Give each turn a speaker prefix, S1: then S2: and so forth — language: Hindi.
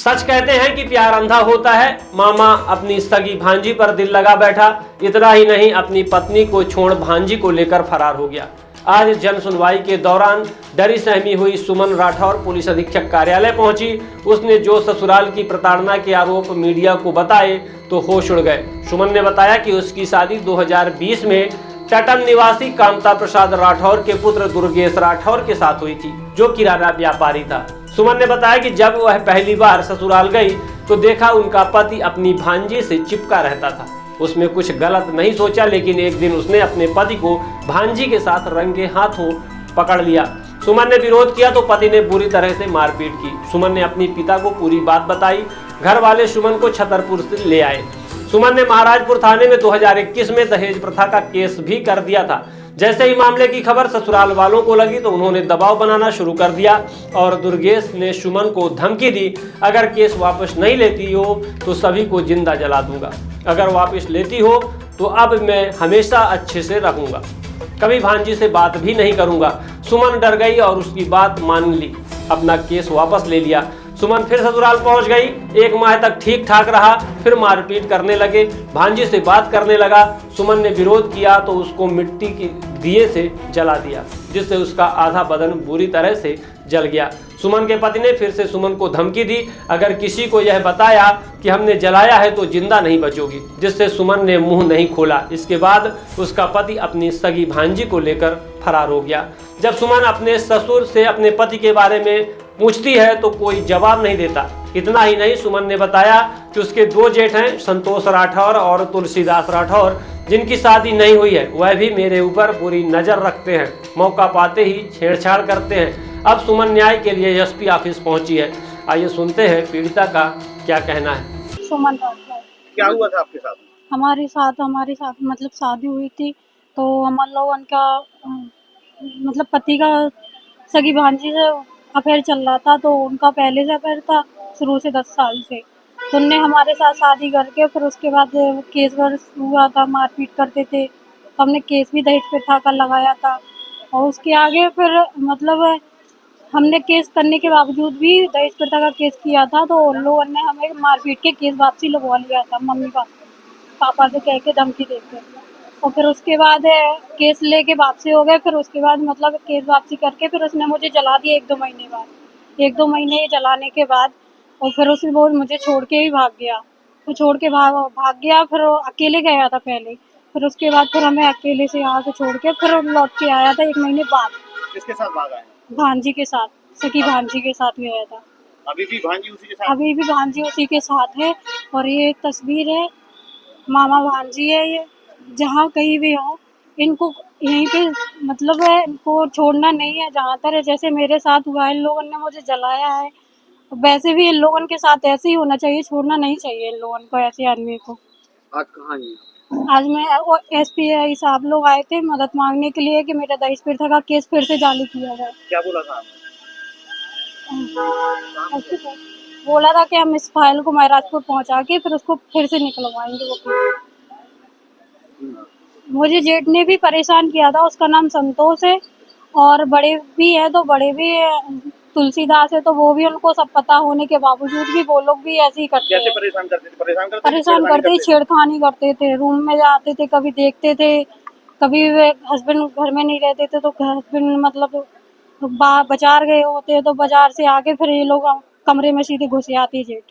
S1: सच कहते हैं कि प्यार अंधा होता है। मामा अपनी सगी भांजी पर दिल लगा बैठा। इतना ही नहीं, अपनी पत्नी को छोड़ भांजी को लेकर फरार हो गया। आज जन सुनवाई के दौरान डरी सहमी हुई सुमन राठौर पुलिस अधीक्षक कार्यालय पहुंची। उसने जो ससुराल की प्रताड़ना के आरोप मीडिया को बताए तो होश उड़ गए। सुमन ने बताया कि उसकी शादी 2020 में टटन निवासी कामता प्रसाद राठौर के पुत्र दुर्गेश राठौर के साथ हुई थी, जो किराना व्यापारी था। सुमन ने बताया कि जब वह पहली बार ससुराल गई तो देखा उनका पति अपनी भांजी से चिपका रहता था। उसमें कुछ गलत नहीं सोचा, लेकिन एक दिन उसने अपने पति को भांजी के साथ रंगे हाथों पकड़ लिया। सुमन ने विरोध किया तो पति ने बुरी तरह से मारपीट की। सुमन ने अपनी पिता को पूरी बात बताई। घर वाले सुमन को छतरपुर से ले आए। सुमन ने महाराजपुर थाने में 2021 में दहेज प्रथा का केस भी कर दिया था। जैसे ही मामले की खबर ससुराल वालों को लगी तो उन्होंने दबाव बनाना शुरू कर दिया और दुर्गेश ने सुमन को धमकी दी, अगर केस वापस नहीं लेती हो तो सभी को जिंदा जला दूंगा। अगर वापस लेती हो तो अब मैं हमेशा अच्छे से रहूंगा, कभी भांजी से बात भी नहीं करूंगा। सुमन डर गई और उसकी बात मान ली, अपना केस वापस ले लिया। सुमन फिर ससुराल पहुंच गई। 1 माह तक ठीक ठाक रहा, फिर मारपीट करने लगे, भांजी से बात करने लगा। सुमन ने विरोध किया तो उसको मिट्टी के दिए से जला दिया, जिससे उसका आधा बदन बुरी तरह से जल गया। सुमन के पति ने फिर से सुमन को धमकी दी, अगर किसी को यह बताया कि हमने जलाया है तो जिंदा नहीं बचोगी, जिससे सुमन ने मुंह नहीं खोला। इसके बाद उसका पति अपनी सगी भांजी को लेकर फरार हो गया। जब सुमन अपने ससुर से अपने पति के बारे में पूछती है तो कोई जवाब नहीं देता। इतना ही नहीं, सुमन ने बताया कि उसके 2 जेठ हैं, संतोष राठौर और तुलसीदास राठौर, जिनकी शादी नहीं हुई है। वह भी मेरे ऊपर बुरी नज़र रखते हैं, मौका पाते ही छेड़छाड़ करते हैं। अब सुमन न्याय के लिए एसपी ऑफिस पहुंची है। आइए सुनते हैं पीड़िता का क्या कहना है।
S2: सुमन राठौर।
S3: क्या हुआ था आपके साथ?
S2: हमारे साथ मतलब शादी हुई थी तो हम लोगों का मतलब पति का सगी भांजी से अफेयर चल रहा था। तो उनका पहले से अफेयर था शुरू से 10 साल से। तो उनने हमारे साथ शादी करके फिर उसके बाद केस वर्स हुआ था, मारपीट करते थे। तो हमने केस भी दहेज प्रथा का लगाया था और उसके आगे फिर मतलब हमने केस करने के बावजूद भी दहेज प्रथा का केस किया था। तो उन लोगों ने हमें मारपीट के केस वापसी लगवा लिया था, मम्मी पापा से कह के धमकी देके। और फिर उसके बाद केस लेके वापसी हो गए। फिर उसके बाद मतलब केस वापसी करके फिर उसने मुझे जला दिया 1-2 महीने बाद। 1-2 महीने जलाने के बाद और फिर उसने वो मुझे छोड़ के ही भाग गया। वो छोड़ के भाग गया। फिर वो अकेले गया था पहले, फिर उसके बाद फिर हमें अकेले से यहाँ से छोड़ के फिर लौट के आया था 1 महीने बाद।
S3: किसके साथ भागा है?
S2: भांजी के साथ, सगी भांजी के साथ गया था।
S3: अभी भी भांजी उसी के साथ?
S2: अभी भी भांजी उसी के साथ है। और ये तस्वीर है, मामा भांजी है ये। जहाँ कहीं भी हो इनको यहीं पे मतलब है, इनको छोड़ना नहीं है। जहाँ तर जैसे मेरे साथ हुआ है, इन लोगों ने मुझे जलाया है, वैसे भी इन लोगों के साथ ऐसे ही होना चाहिए। छोड़ना नहीं चाहिए इन लोगों को, ऐसे आदमी को।
S3: आज कहाँ है?
S2: आज मैं SPI साहब लोग आए थे मदद मांगने के लिए कि मेरा दहेज प्रथा का केस फिर से चालू किया जाए।
S3: क्या बोला था आपने?
S2: बोला था कि हम इस फाइल को महाराजपुर पहुंचा के फिर उसको फिर से निकलवाएंगे। वो मुझे जेठ ने भी परेशान किया था, उसका नाम संतोष है। और बड़े भी है तो बड़े भी तुलसीदास है, तो वो भी उनको सब पता होने के बावजूद भी वो लोग भी ऐसे ही करते हैं।
S3: कैसे परेशान करते थे?
S2: परेशान करते छेड़खानी करते थे, रूम में जाते थे, कभी देखते थे, कभी हस्बैंड घर में नहीं रहते थे तो हस्बैंड मतलब बाजार गए होते तो बाजार से आके फिर ये लोग कमरे में सीधे घुस आते जेठ।